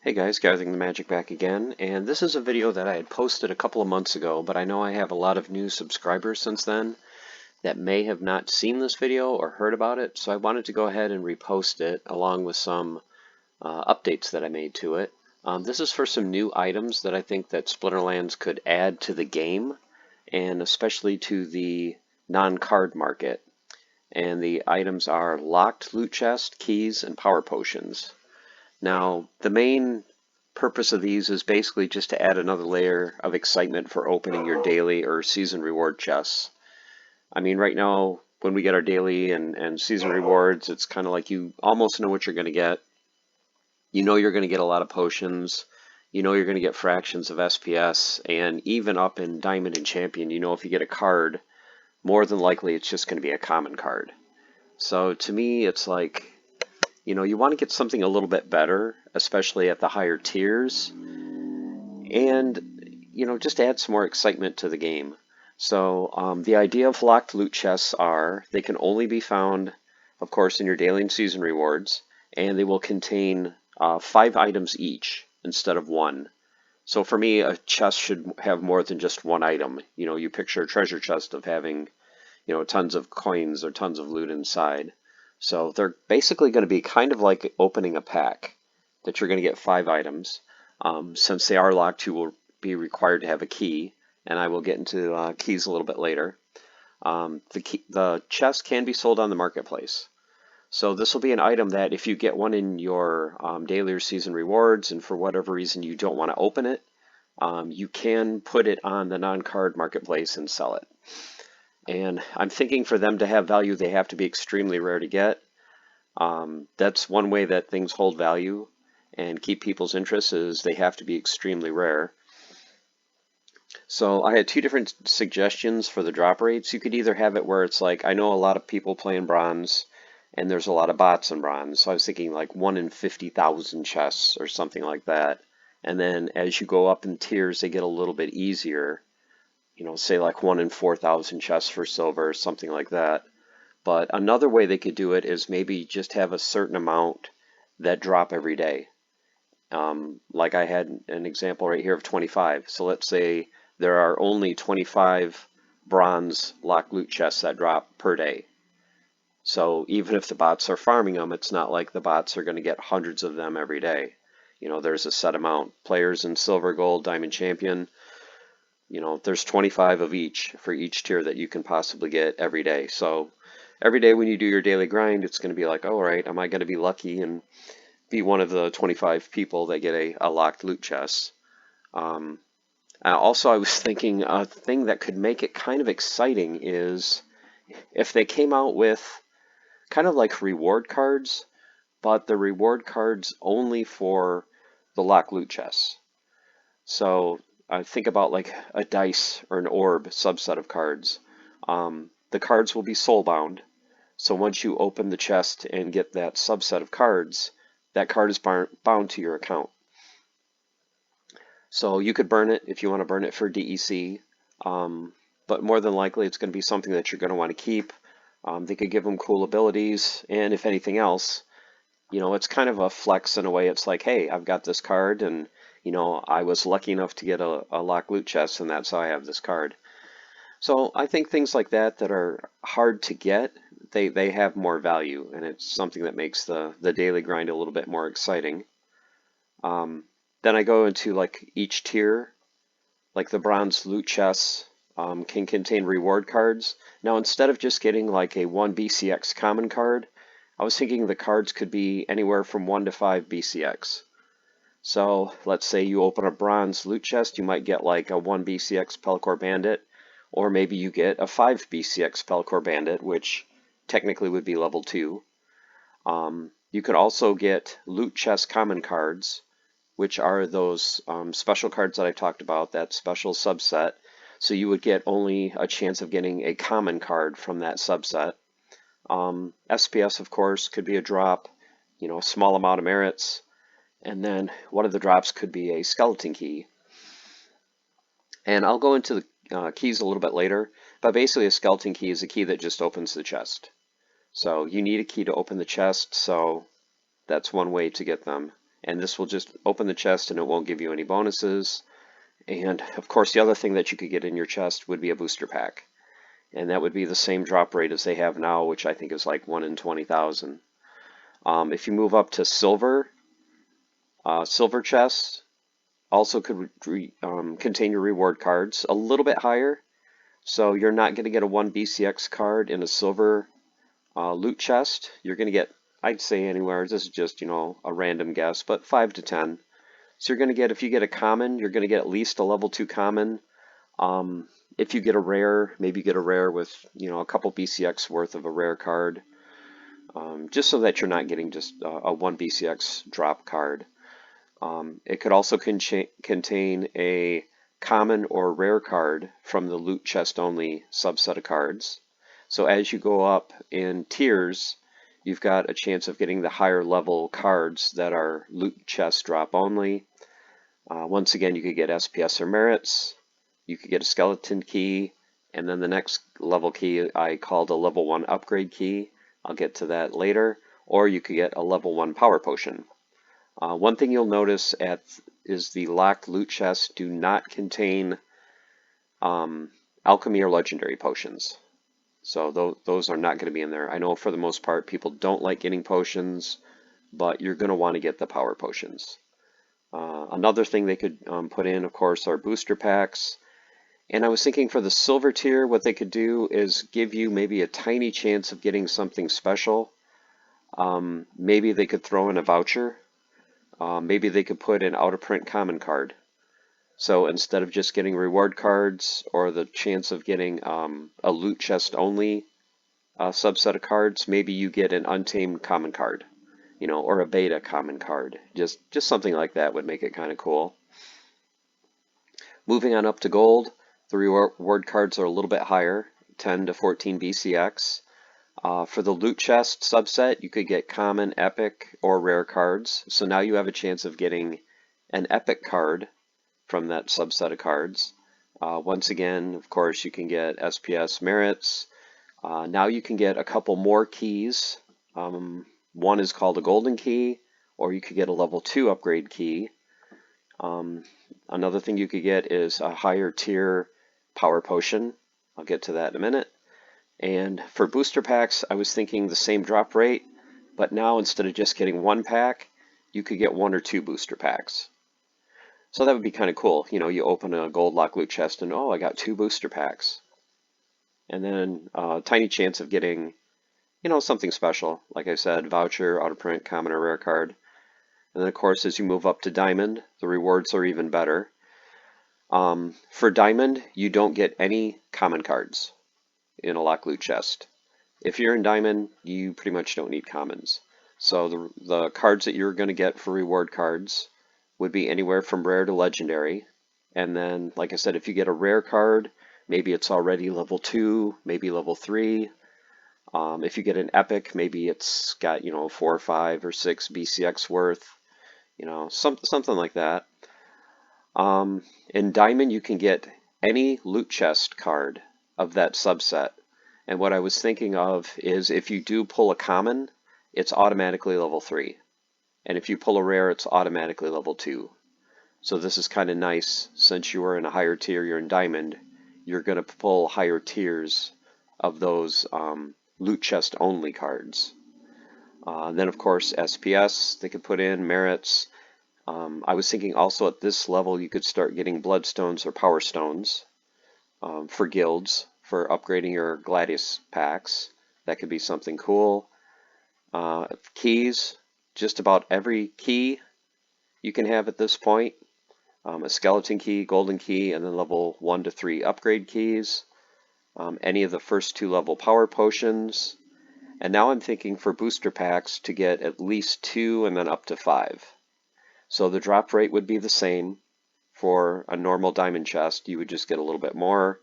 Hey guys, Gathering the Magic back again, and this is a video that I had posted a couple of months ago, but I know I have a lot of new subscribers since then that may have not seen this video or heard about it, so I wanted to go ahead and repost it along with some updates that I made to it. This is for some new items that I think that Splinterlands could add to the game, and especially to the non-card market. And the items are locked loot chest, keys, and power potions. Now, the main purpose of these is basically just to add another layer of excitement for opening your daily or season reward chests. I mean, right now, when we get our daily and season rewards, it's kind of like you almost know what you're going to get. You know you're going to get a lot of potions. You know you're going to get fractions of SPS. And even up in Diamond and Champion, you know if you get a card, more than likely it's just going to be a common card. So to me, it's like, you want to get something a little bit better, especially at the higher tiers, and, just add some more excitement to the game. So the idea of locked loot chests are they can only be found, of course, in your daily and season rewards, and they will contain 5 items each instead of 1. So for me, a chest should have more than just 1 item. You picture a treasure chest of having, tons of coins or tons of loot inside. So they're basically going to be kind of like opening a pack that you're going to get 5 items. Since they are locked, you will be required to have a key, and I will get into keys a little bit later. The chest can be sold on the marketplace. So this will be an item that if you get one in your daily or season rewards and for whatever reason you don't want to open it, you can put it on the non-card marketplace and sell it. And I'm thinking for them to have value, they have to be extremely rare to get. That's one way that things hold value and keep people's interest, is they have to be extremely rare. So I had 2 different suggestions for the drop rates. You could either have it where it's like, I know a lot of people play in bronze and there's a lot of bots in bronze. So I was thinking like 1 in 50,000 chests or something like that. And then as you go up in tiers, they get a little bit easier. Say like 1 in 4,000 chests for silver or something like that. But another way they could do it is maybe just have a certain amount that drop every day. Like I had an example right here of 25. So let's say there are only 25 bronze locked loot chests that drop per day. So even if the bots are farming them, it's not like the bots are going to get hundreds of them every day. There's a set amount. Players in silver, gold, diamond, champion, there's 25 of each for each tier that you can possibly get every day. So every day when you do your daily grind, it's going to be like, all right, am I going to be lucky and be one of the 25 people that get a locked loot chest? Also, I was thinking a thing that could make it kind of exciting is if they came out with kind of like reward cards, but the reward cards only for the locked loot chests. So think about like a dice or an orb subset of cards. The cards will be soulbound. So once you open the chest and get that subset of cards, that card is bound to your account. So you could burn it if you want to burn it for DEC, but more than likely it's going to be something that you're going to want to keep. They could give them cool abilities, and if anything else, it's kind of a flex in a way. It's like, hey, I've got this card, and I was lucky enough to get a locked loot chest, and that's how I have this card. So I think things like that are hard to get, they have more value, and it's something that makes the daily grind a little bit more exciting. Then I go into like each tier, like the bronze loot chests can contain reward cards. Now instead of just getting like a 1 BCX common card, I was thinking the cards could be anywhere from 1 to 5 BCX. So let's say you open a bronze loot chest, you might get like a 1 BCX Pelcor Bandit, or maybe you get a 5 BCX Pelcor Bandit, which technically would be level 2. You could also get loot chest common cards, which are those special cards that I talked about, that special subset. So you would get only a chance of getting a common card from that subset. SPS, of course, could be a drop, a small amount of merits. And then one of the drops could be a skeleton key. And I'll go into the keys a little bit later, but basically a skeleton key is a key that just opens the chest. So you need a key to open the chest, so that's one way to get them. and this will just open the chest and it won't give you any bonuses. And of course, the other thing that you could get in your chest would be a booster pack, and that would be the same drop rate as they have now, which I think is like 1 in 20,000. If you move up to silver, silver chests also could contain your reward cards a little bit higher. So you're not going to get a 1 BCX card in a silver loot chest. You're going to get, I'd say anywhere, this is just, a random guess, but 5 to 10. So you're going to get, if you get a common, you're going to get at least a level 2 common. If you get a rare, maybe you get a rare with, a couple BCX worth of a rare card. Just so that you're not getting just a 1 BCX drop card. It could also contain a common or rare card from the loot chest only subset of cards. So as you go up in tiers, you've got a chance of getting the higher level cards that are loot chest drop only. Once again, you could get SPS or merits, you could get a skeleton key, and then the next level key I called a level 1 upgrade key. I'll get to that later. Or you could get a level 1 power potion. One thing you'll notice is the locked loot chests do not contain alchemy or legendary potions. So those are not going to be in there. I know for the most part people don't like getting potions, but you're going to want to get the power potions. Another thing they could put in, of course, are booster packs. And I was thinking for the silver tier, what they could do is give you maybe a tiny chance of getting something special. Maybe they could throw in a voucher. Maybe they could put an out-of-print common card. So instead of just getting reward cards or the chance of getting a loot chest only subset of cards, maybe you get an untamed common card, or a beta common card. Just something like that would make it kind of cool. Moving on up to gold, the reward cards are a little bit higher, 10 to 14 BCX. For the loot chest subset, you could get common, epic, or rare cards. So now you have a chance of getting an epic card from that subset of cards. Once again, of course, you can get SPS merits. Now you can get a couple more keys. One is called a golden key, or you could get a level 2 upgrade key. Another thing you could get is a higher tier power potion. I'll get to that in a minute. And for booster packs, I was thinking the same drop rate, but now instead of just getting 1 pack, you could get 1 or 2 booster packs. So that would be kind of cool. You open a gold lock loot chest and, oh, I got 2 booster packs. And then a tiny chance of getting, something special. Like I said, voucher, out of print, common, or rare card. And then, of course, as you move up to diamond, the rewards are even better. For diamond, you don't get any common cards in a lock loot chest. If you're in diamond, you pretty much don't need commons. So the cards that you're going to get for reward cards would be anywhere from rare to legendary. And then, like I said, if you get a rare card, maybe it's already level 2, maybe level 3. If you get an epic, maybe it's got, 4 or 5 or 6 BCX worth, something like that. In diamond, you can get any loot chest card of that subset. And what I was thinking of is if you do pull a common, it's automatically level 3. And if you pull a rare, it's automatically level 2. So this is kind of nice. Since you are in a higher tier, you're in diamond, you're going to pull higher tiers of those loot chest only cards. Then of course SPS they could put in, merits. I was thinking also at this level you could start getting bloodstones or power stones for guilds for upgrading your Gladius packs. That could be something cool. Keys, just about every key you can have at this point. A skeleton key, golden key, and then level 1 to 3 upgrade keys. Any of the first 2 level power potions. And now I'm thinking for booster packs to get at least 2 and then up to 5. So the drop rate would be the same. For a normal diamond chest, you would just get a little bit more.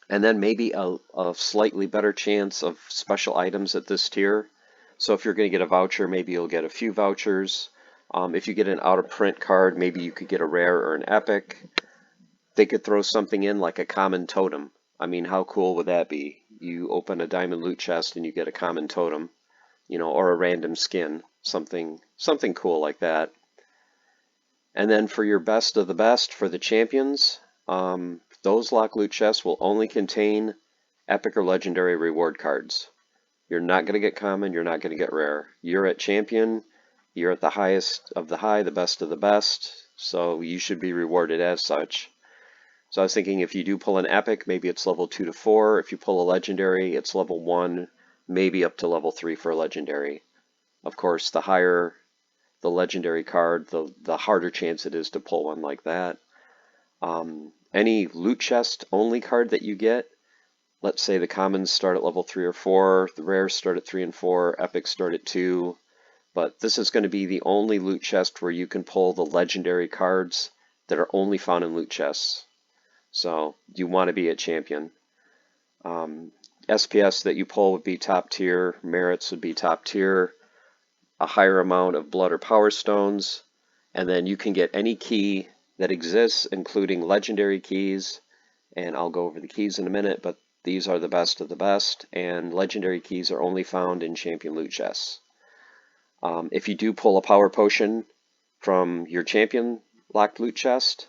And then maybe a slightly better chance of special items at this tier. So if you're going to get a voucher, maybe you'll get a few vouchers. If you get an out-of-print card, maybe you could get a rare or an epic. They could throw something in like a common totem. I mean, how cool would that be? You open a diamond loot chest and you get a common totem. or a random skin, something cool like that. And then for your best of the best, for the champions, those lock loot chests will only contain epic or legendary reward cards. You're not going to get common, you're not going to get rare. You're at champion, you're at the highest of the high, the best of the best, so you should be rewarded as such. So I was thinking if you do pull an epic, maybe it's level 2 to 4. If you pull a legendary, it's level 1, maybe up to level 3 for a legendary. Of course, the higher the legendary card, the harder chance it is to pull one like that. Any loot chest only card that you get, let's say the commons start at level 3 or 4, the rares start at 3 and 4, epics start at 2, but this is going to be the only loot chest where you can pull the legendary cards that are only found in loot chests. So you want to be at champion. SPS that you pull would be top tier, merits would be top tier, a higher amount of blood or power stones, and then you can get any key that exists, including legendary keys, and I'll go over the keys in a minute, but these are the best of the best, and legendary keys are only found in champion loot chests. If you do pull a power potion from your champion locked loot chest,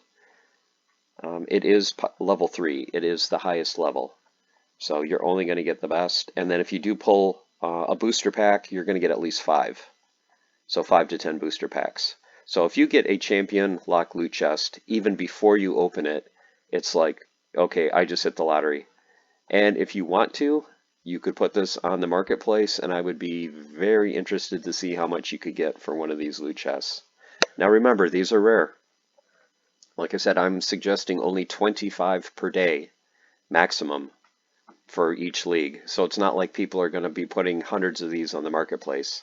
it is level 3. It is the highest level. So you're only going to get the best. And then if you do pull a booster pack, you're going to get at least 5. So 5 to 10 booster packs. So if you get a champion locked loot chest, even before you open it, it's like, okay, I just hit the lottery. And if you want to, you could put this on the marketplace, and I would be very interested to see how much you could get for one of these loot chests. Now remember, these are rare. Like I said, I'm suggesting only 25 per day maximum for each league. So it's not like people are going to be putting hundreds of these on the marketplace.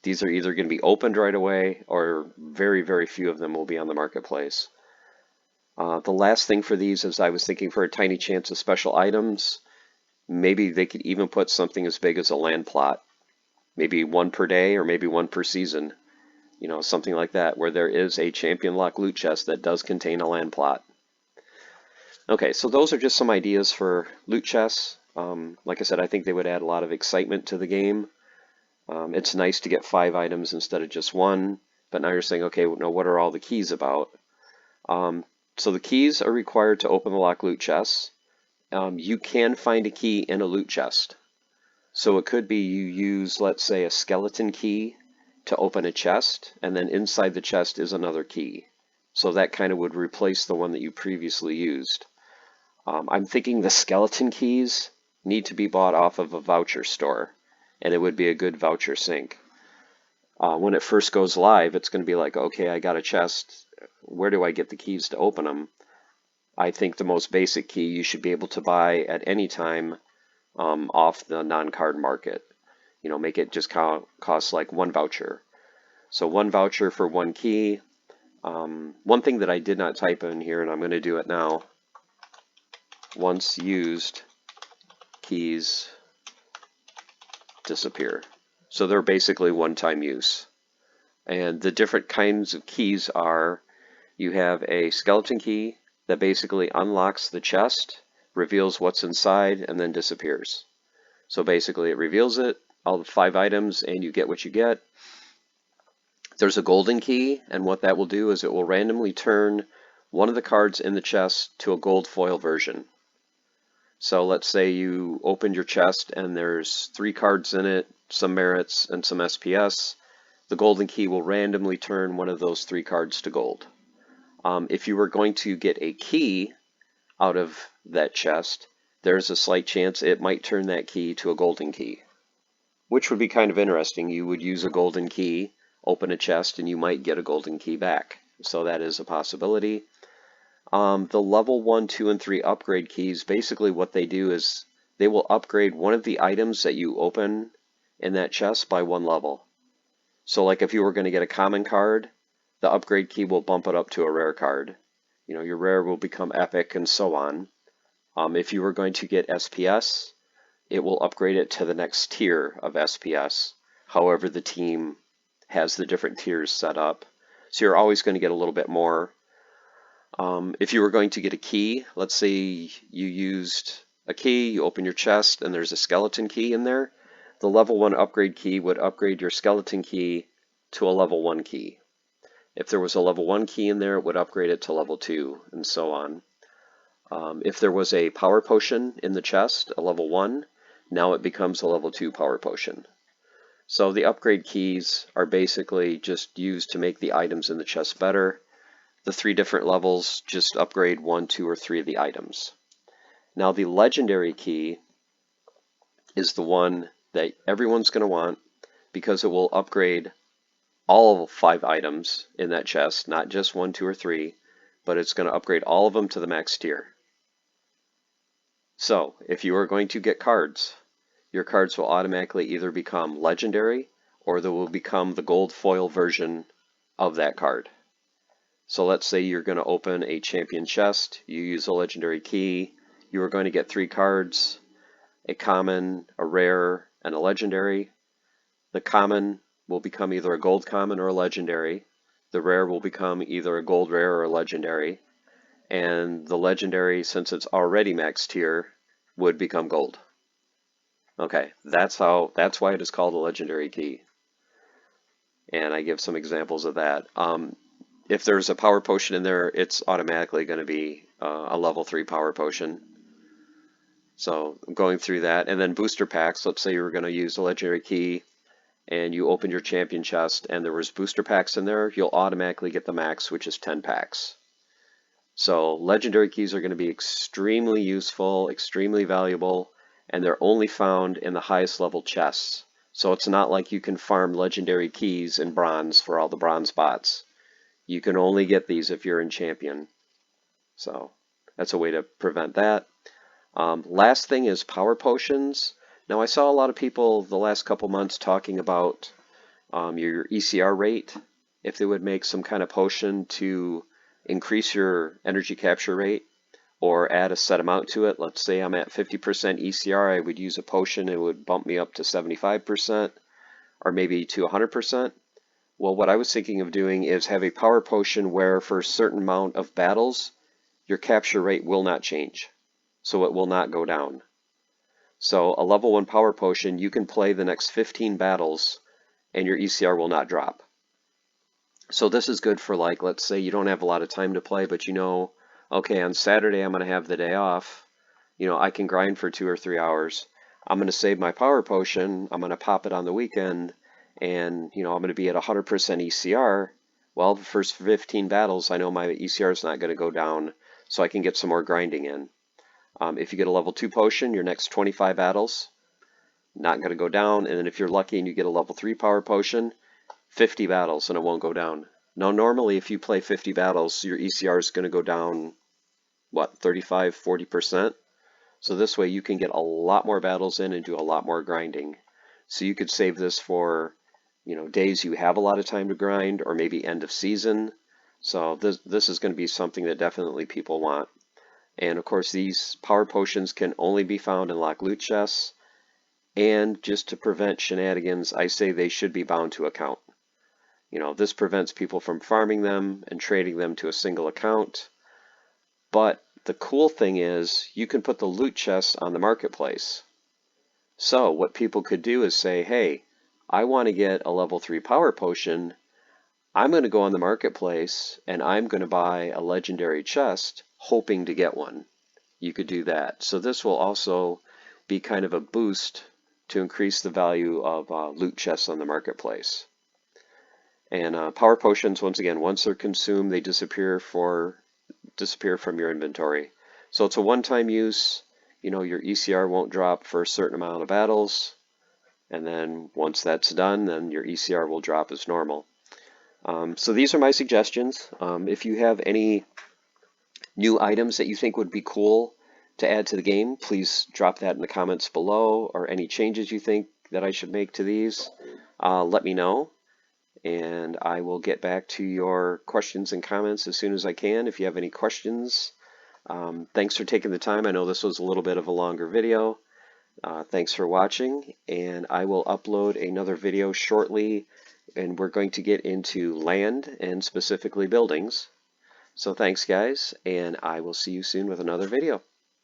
These are either going to be opened right away, or very, very few of them will be on the marketplace. The last thing for these is I was thinking for a tiny chance of special items, maybe they could even put something as big as a land plot. Maybe one per day or maybe one per season. Something like that, where there is a champion lock loot chest that does contain a land plot. Okay, so those are just some ideas for loot chests. Like I said, I think they would add a lot of excitement to the game. It's nice to get 5 items instead of just 1, but now you're saying, okay, now what are all the keys about? So the keys are required to open the lock loot chests. You can find a key in a loot chest. So it could be you use, let's say, a skeleton key to open a chest, and then inside the chest is another key. So that kind of would replace the one that you previously used. I'm thinking the skeleton keys need to be bought off of a voucher store, and it would be a good voucher sync. When it first goes live, it's going to be like, okay, I got a chest. Where do I get the keys to open them? I think the most basic key you should be able to buy at any time off the non-card market. Make it just cost like 1 voucher. So 1 voucher for 1 key. One thing that I did not type in here, and I'm going to do it now. Once used, keys disappear. So they're basically one-time use. And the different kinds of keys are, you have a skeleton key that basically unlocks the chest, reveals what's inside, and then disappears. So basically it reveals it, all the 5 items, and you get what you get. There's a golden key, and what that will do is it will randomly turn one of the cards in the chest to a gold foil version. So let's say you opened your chest and there's 3 cards in it, some merits and some SPS. The golden key will randomly turn one of those 3 cards to gold. If you were going to get a key out of that chest, there's a slight chance it might turn that key to a golden key, which would be kind of interesting. You would use a golden key, open a chest, and you might get a golden key back. So that is a possibility. The level 1, 2, and 3 upgrade keys, basically what they do is they will upgrade one of the items that you open in that chest by 1 level. So like if you were going to get a common card, the upgrade key will bump it up to a rare card. Your rare will become epic and so on. If you were going to get SPS, it will upgrade it to the next tier of SPS. However, the team has the different tiers set up. So you're always going to get a little bit more. If you were going to get a key, let's say you used a key, you open your chest, and there's a skeleton key in there, the level 1 upgrade key would upgrade your skeleton key to a level 1 key. If there was a level 1 key in there, it would upgrade it to level 2, and so on. If there was a power potion in the chest, a level 1, now it becomes a level 2 power potion. So the upgrade keys are basically just used to make the items in the chest better. The 3 different levels just upgrade 1, 2, or 3 of the items. Now the legendary key is the one that everyone's going to want because it will upgrade all 5 items in that chest, not just 1, 2, or 3, but it's going to upgrade all of them to the max tier. So if you are going to get cards, your cards will automatically either become legendary or they will become the gold foil version of that card. So let's say you're going to open a champion chest, you use a legendary key, you are going to get 3 cards, a common, a rare, and a legendary. The common will become either a gold common or a legendary. The rare will become either a gold rare or a legendary. And the legendary, since it's already max tier, would become gold. Okay, that's why it is called a legendary key. And I give some examples of that. If there's a power potion in there, it's automatically going to be a level 3 power potion. So going through that, and then booster packs. Let's say you were going to use a legendary key and you opened your champion chest and there was booster packs in there, you'll automatically get the max, which is 10 packs. So legendary keys are going to be extremely useful, extremely valuable, and they're only found in the highest level chests. So it's not like you can farm legendary keys in bronze for all the bronze bots. You can only get these if you're in champion. So that's a way to prevent that. Last thing is power potions. Now I saw a lot of people the last couple months talking about your ECR rate, if they would make some kind of potion to increase your energy capture rate or add a set amount to it. Let's say I'm at 50% ECR, I would use a potion, it would bump me up to 75% or maybe to 100%. Well, what I was thinking of doing is have a power potion where for a certain amount of battles, your capture rate will not change. So it will not go down. So a level 1 power potion, you can play the next 15 battles and your ECR will not drop. So this is good for, like, let's say you don't have a lot of time to play, but you know, okay, on Saturday I'm going to have the day off. You know, I can grind for 2 or 3 hours. I'm going to save my power potion. I'm going to pop it on the weekend, and you know, I'm going to be at 100% ECR. Well, the first 15 battles, I know my ECR is not going to go down, so I can get some more grinding in. If you get a level 2 potion, your next 25 battles, not going to go down. And then if you're lucky and you get a level 3 power potion, 50 battles and it won't go down. Now normally if you play 50 battles, your ECR is going to go down, what, 35, 40%? So this way you can get a lot more battles in and do a lot more grinding. So you could save this for, you know, days you have a lot of time to grind, or maybe end of season. So this is going to be something that definitely people want. And of course these power potions can only be found in locked loot chests, and just to prevent shenanigans, I say they should be bound to account. You know, this prevents people from farming them and trading them to a single account. But the cool thing is you can put the loot chests on the marketplace. So what people could do is say, hey, I want to get a level 3 power potion. I'm going to go on the marketplace and I'm going to buy a legendary chest hoping to get one. You could do that. So this will also be kind of a boost to increase the value of loot chests on the marketplace. And power potions, once again, once they're consumed, they disappear from your inventory. So it's a one-time use. You know, your ECR won't drop for a certain amount of battles. And then once that's done, then your ECR will drop as normal. So these are my suggestions. If you have any new items that you think would be cool to add to the game, please drop that in the comments below, or any changes you think that I should make to these. Let me know, and I will get back to your questions and comments as soon as I can. If you have any questions, thanks for taking the time. I know this was a little bit of a longer video. Thanks for watching, and I will upload another video shortly, and we're going to get into land and specifically buildings. So thanks guys, and I will see you soon with another video.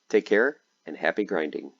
Take care and happy grinding.